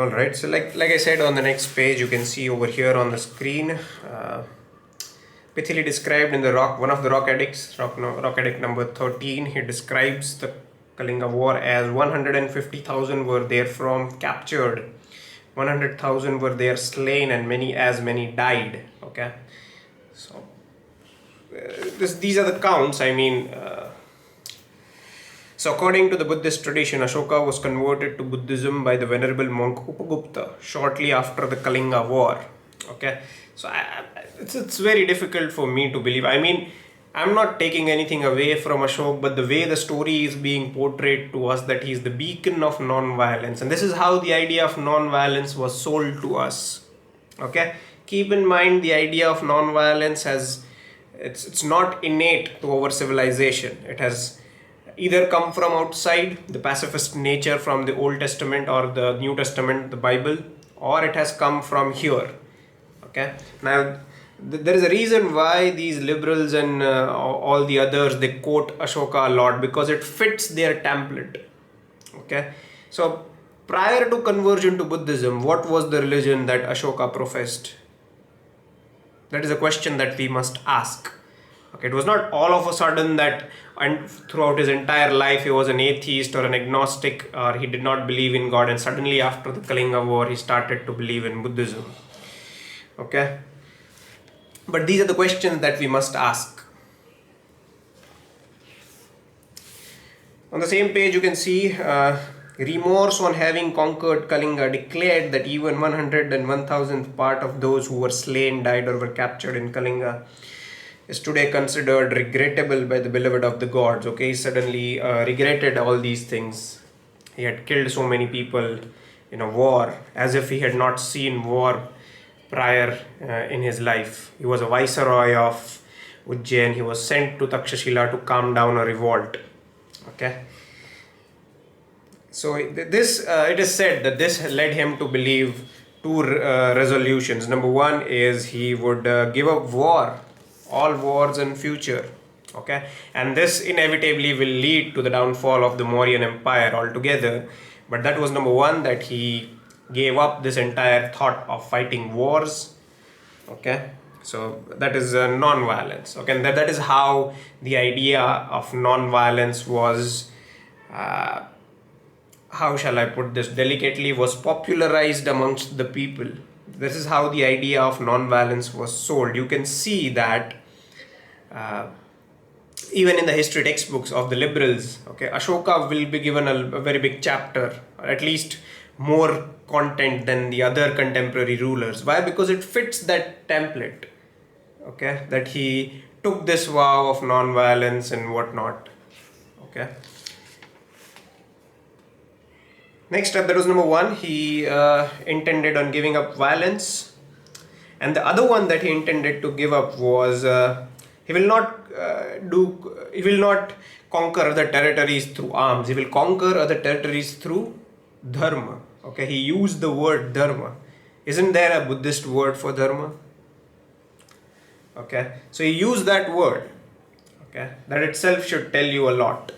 All right, so like I said, on the next page, you can see over here on the screen, pithily described in the one of the rock edicts, rock edict number 13. He describes the Kalinga war as 150,000 were therefrom captured, 100,000 were there slain, and many died. Okay, so these are the counts. I mean. So according to the Buddhist tradition, Ashoka was converted to Buddhism by the venerable monk Upagupta shortly after the Kalinga war. Okay, so it's very difficult for me to believe. I mean, I'm not taking anything away from Ashok, but the way the story is being portrayed to us, that he's the beacon of non-violence, and this is how the idea of non-violence was sold to us. Okay, keep in mind the idea of non-violence has it's not innate to our civilization. It has either come from outside, the pacifist nature from the Old Testament or the New Testament, the Bible, or it has come from here. Okay, now there is a reason why these liberals and all the others, they quote Ashoka a lot, because it fits their template. Okay, so prior to conversion to Buddhism, what was the religion that Ashoka professed? That is a question that we must ask. Okay, it was not all of a sudden that and throughout his entire life he was an atheist or an agnostic, or he did not believe in God, and suddenly after the Kalinga war he started to believe in Buddhism. Okay, but these are the questions that we must ask. On the same page you can see remorse on having conquered Kalinga declared that even 100 and 1,000th part of those who were slain, died, or were captured in Kalinga is today considered regrettable by the beloved of the gods. Okay, he suddenly regretted all these things. He had killed so many people in a war, as if he had not seen war prior in his life. He was a viceroy of Ujjain. He was sent to Takshashila to calm down a revolt. Okay, so this it is said that this led him to believe two resolutions. Number one is he would give up war, all wars in future. Okay, and this inevitably will lead to the downfall of the Mauryan Empire altogether. But that was number one, that he gave up this entire thought of fighting wars. Okay, so that is non-violence. Okay, and that is how the idea of non-violence was, how shall I put this delicately, was popularized amongst the people. This is how the idea of non-violence was sold. You can see that even in the history textbooks of the liberals. Okay, Ashoka will be given a very big chapter, or at least more content than the other contemporary rulers. Why? Because it fits that template. Okay, that he took this vow of non-violence and whatnot. Okay, next up, that was number one. He intended on giving up violence, and the other one that he intended to give up was he will not conquer other territories through arms. He will conquer other territories through dharma. Okay, he used the word dharma. Isn't there a Buddhist word for dharma? Okay, so he used that word. Okay, that itself should tell you a lot.